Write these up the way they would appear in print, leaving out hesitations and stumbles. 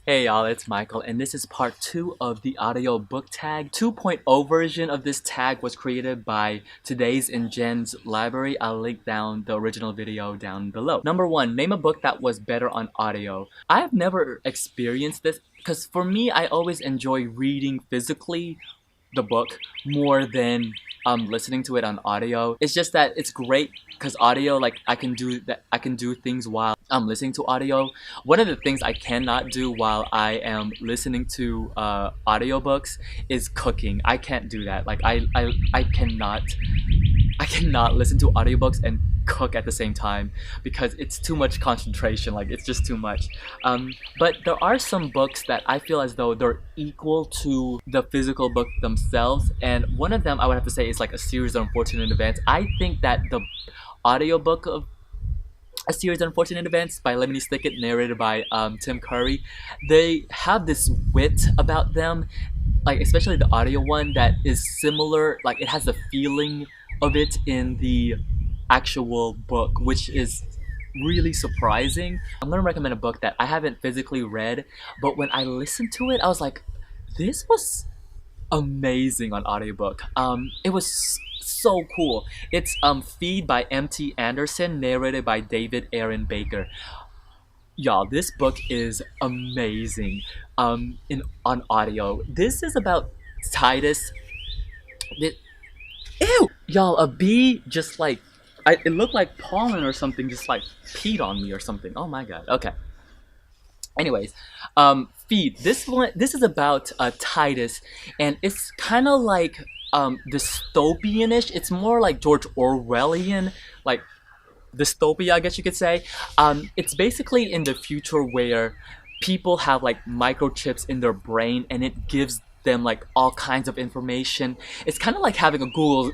Hey y'all, it's Michael, and this is part 2 of the Audiobook TAG. 2.0 version of this tag was created by Today's in Jen's library. I'll link down the original video down below. Number 1, name a book that was better on audio. I've never experienced this because for me, I always enjoy reading physically the book more than listening to it on audio. It's just that it's great because audio, like I can do things while I'm listening to audio. One of the things I cannot do while I am listening to audiobooks is cooking. I can't do that. Like I cannot listen to audiobooks and cook at the same time because it's too much concentration. Like it's just too much. But there are some books that I feel as though they're equal to the physical book themselves, and one of them I would have to say is like A Series of Unfortunate Events. I think that the audiobook of A Series of Unfortunate Events by Lemony Snicket, narrated by Tim Curry, they have this wit about them, like especially the audio one, that is similar. Like it has the feeling of it in the actual book, which is really surprising. I'm gonna recommend a book that I haven't physically read, but when I listened to it, I was like, this was amazing on audiobook. It was so cool. It's Feed by M.T. Anderson, narrated by David Aaron Baker. Y'all, this book is amazing. In on audio, this is about Titus. Ew! Y'all, a bee just like it looked like pollen or something, just like peed on me or something. Oh my god. Okay. Anyways, Feed. This is about Titus, and it's kind of like dystopian-ish. It's more like George Orwellian, like dystopia, I guess you could say. It's basically in the future where people have like microchips in their brain, and it gives them like all kinds of information. It's kind of like having a Google.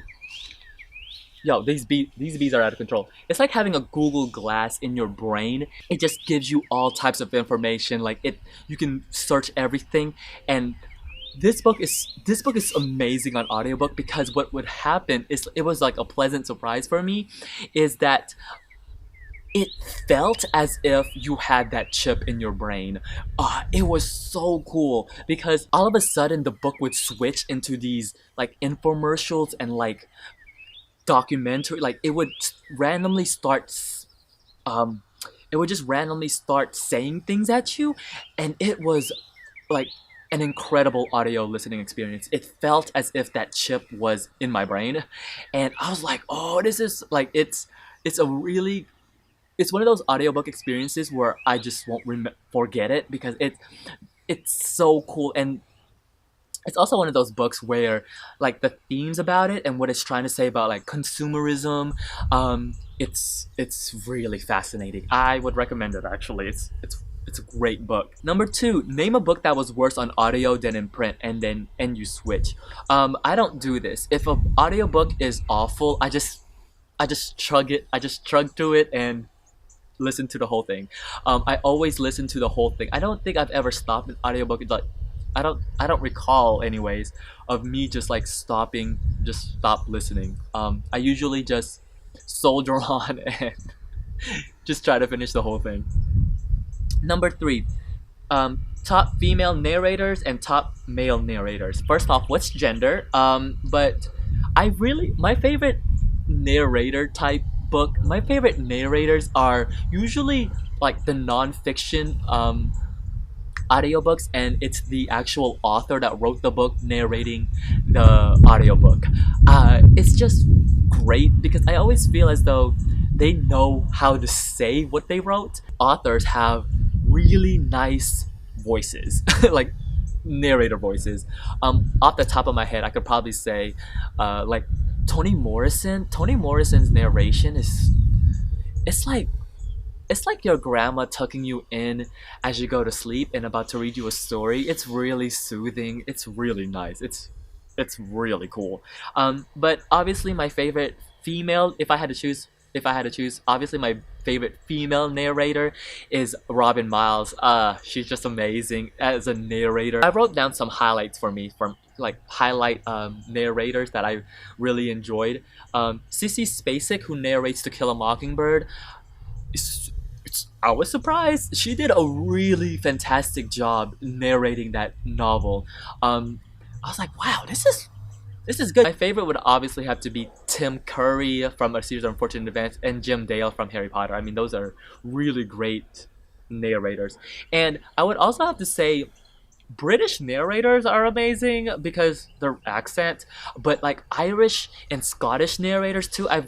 Yo, these bees are out of control. It's like having a Google Glass in your brain. It just gives you all types of information. Like you can search everything. And this book is amazing on audiobook, because what would happen is, it was like a pleasant surprise for me, is that it felt as if you had that chip in your brain. It was so cool because all of a sudden the book would switch into these like infomercials and like documentary. Like randomly start um it would just randomly start saying things at you, and it was like an incredible audio listening experience. It felt as if that chip was in my brain, and I was like, oh, this is like it's a really it's one of those audiobook experiences where I just won't forget it, because it's so cool. And it's also one of those books where like the themes about it and what it's trying to say about like consumerism, it's really fascinating. I would recommend it. Actually, it's a great book. Number 2, name a book that was worse on audio than in print, and you switch. I don't do this. If an audiobook is awful, I just chug through it and listen to the whole thing. I always listen to the whole thing. I don't think I've ever stopped an audiobook. Like I don't recall anyways of me just like stop listening. I usually just soldier on and just try to finish the whole thing. Number 3, top female narrators and top male narrators. First off, what's gender? But my favorite narrator type book. My favorite narrators are usually like the non-fiction audiobooks, and it's the actual author that wrote the book narrating the audiobook. It's just great because I always feel as though they know how to say what they wrote. Authors have really nice voices, like narrator voices. Off the top of my head, I could probably say, like Toni Morrison. Toni Morrison's narration is, it's like it's like your grandma tucking you in as you go to sleep and about to read you a story. It's really soothing. It's really nice. It's really cool. But obviously my favorite female, if I had to choose, obviously my favorite female narrator is Robin Miles. She's just amazing as a narrator. I wrote down some highlights for me from like highlight narrators that I really enjoyed. Sissy Spacek, who narrates To Kill a Mockingbird, I was surprised. She did a really fantastic job narrating that novel. I was like, wow, this is good. My favorite would obviously have to be Tim Curry from A Series of Unfortunate Events and Jim Dale from Harry Potter. I mean, those are really great narrators. And I would also have to say British narrators are amazing because their accent, but like Irish and Scottish narrators too. I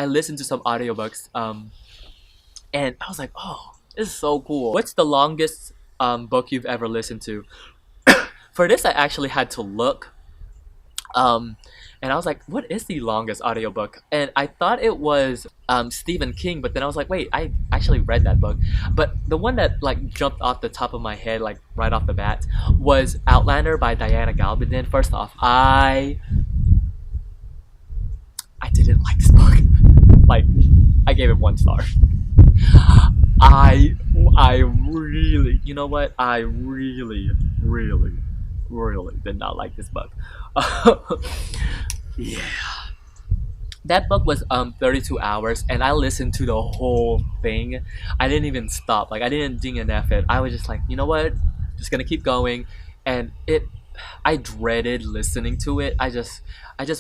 listened to some audiobooks, and I was like, oh, this is so cool. What's the longest book you've ever listened to? For this, I actually had to look, um, and I was like, what is the longest audiobook? And I thought it was Stephen King, but then I was like, wait, I actually read that book. But the one that like jumped off the top of my head, like right off the bat, was Outlander by Diana Gabaldon. First off, I didn't like this book. Like, I gave it 1 star. I I really, you know what? I really, really, really did not like this book. Yeah. That book was 32 hours and I listened to the whole thing. I didn't even stop. Like I didn't ding an F it. I was just like, you know what? Just gonna keep going. And I dreaded listening to it. I just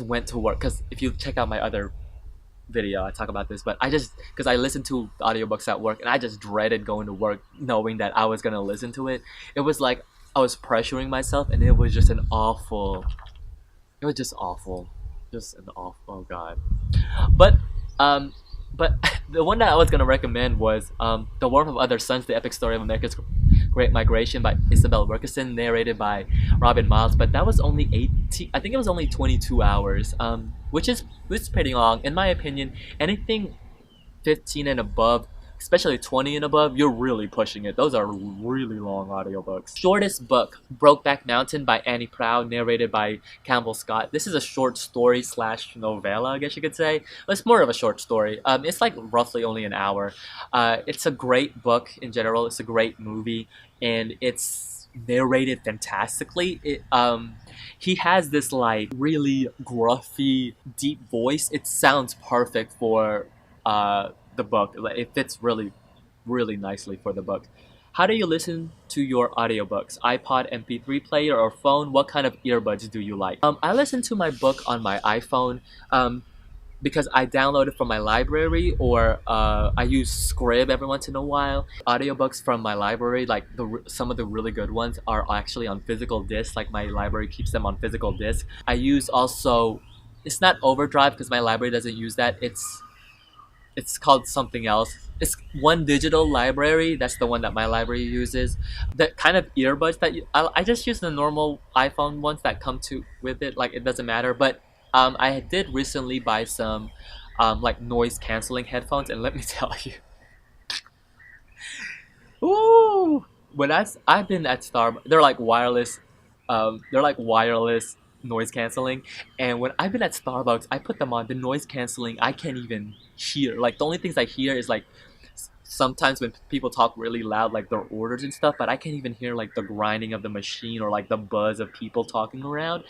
went to work because if you check out my other video, I talk about this, but I just because I listened to audiobooks at work and I just dreaded going to work knowing that I was gonna listen to it. It was like I was pressuring myself and it was just an awful, it was just awful. Just an awful, oh god. But um, but the one that I was gonna recommend was The Warmth of Other Suns: The Epic Story of America's Great Migration by Isabel Wilkerson, narrated by Robin Miles. But that was only 18. I think it was only 22 hours, which is pretty long in my opinion. Anything 15 and above, especially 20 and above, you're really pushing it. Those are really long audiobooks. Shortest book, Brokeback Mountain by Annie Proud, narrated by Campbell Scott. This is a short story slash novella, I guess you could say. It's more of a short story. It's like roughly only an hour. It's a great book in general. It's a great movie, and it's narrated fantastically. He has this like really gruffy, deep voice. It sounds perfect for the book. Like, it fits really, really nicely for the book. How do you listen to your audiobooks? iPod, MP3 player, or phone? What kind of earbuds do you like? I listen to my book on my iPhone because I download it from my library, or I use Scrib every once in a while. Audiobooks from my library, like some of the really good ones, are actually on physical disc. Like my library keeps them on physical disc. I use also, it's not Overdrive because my library doesn't use that. It's called something else. It's One Digital Library. That's the one that my library uses. The kind of earbuds that I just use the normal iPhone ones that come to with it. Like it doesn't matter. But I did recently buy some like noise canceling headphones, and let me tell you, ooh, I've been at Starbucks, they're like wireless noise canceling, and when I've been at Starbucks, I put them on. The noise canceling, I can't even hear. Like the only things I hear is like sometimes when people talk really loud, like their orders and stuff, but I can't even hear like the grinding of the machine or like the buzz of people talking around.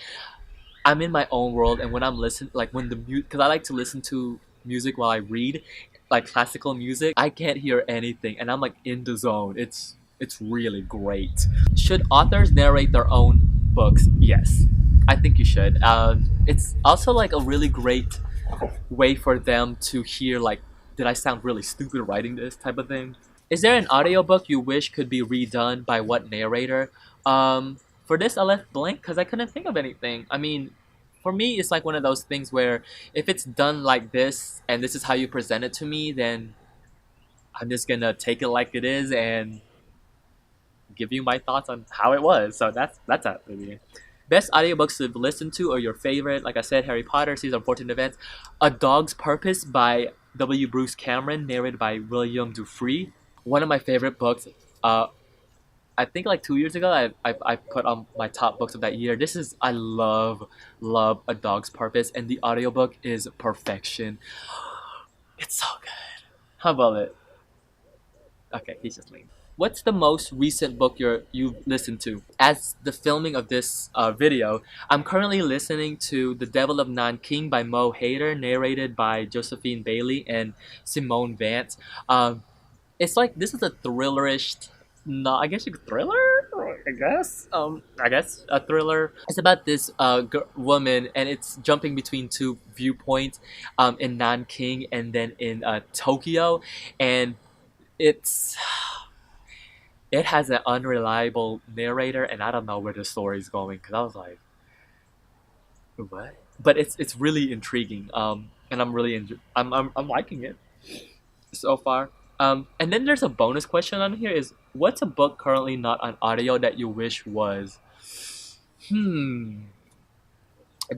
I'm in my own world, and when I'm listening, like when the mute, because I like to listen to music while I read, like classical music, I can't hear anything, and I'm like in the zone. It's really great. Should authors narrate their own books? Yes, I think you should. It's also like a really great way for them to hear like, did I sound really stupid writing this type of thing? Is there an audiobook you wish could be redone by what narrator? For this, I left blank because I couldn't think of anything. I mean, for me, it's like one of those things where if it's done like this and this is how you present it to me, then I'm just gonna take it like it is and give you my thoughts on how it was. So that's that really. Best audiobooks to listen to or your favorite, like I said, Harry Potter, Season of Fortune Events, A Dog's Purpose by W. Bruce Cameron, narrated by William Dufresne. One of my favorite books. I think like 2 years ago, I put on my top books of that year. This is, I love A Dog's Purpose, and the audiobook is perfection. It's so good. How about it? Okay, he's just leaving. What's the most recent book you've listened to? As the filming of this video, I'm currently listening to The Devil of Nanking by Mo Hader, narrated by Josephine Bailey and Simone Vance. it's like this is a thrillerish. No, I guess you could thriller. I guess a thriller. It's about this woman, and it's jumping between two viewpoints, in Nanking and then in Tokyo, and it's it has an unreliable narrator, and I don't know where the story is going because I was like, what? But it's really intriguing. And I'm really I'm liking it so far. And then there's a bonus question on here: is what's a book currently not on audio that you wish was? Hmm.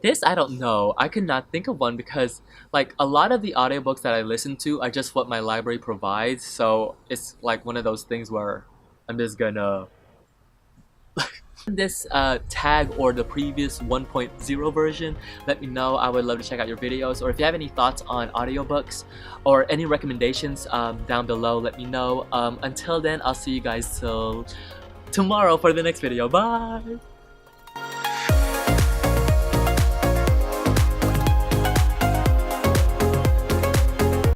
This I don't know. I could not think of one because like a lot of the audiobooks that I listen to are just what my library provides. So it's like one of those things where I'm just gonna this tag or the previous 1.0 version, let me know. I would love to check out your videos, or if you have any thoughts on audiobooks or any recommendations down below, let me know. Until then, I'll see you guys till tomorrow for the next video. Bye.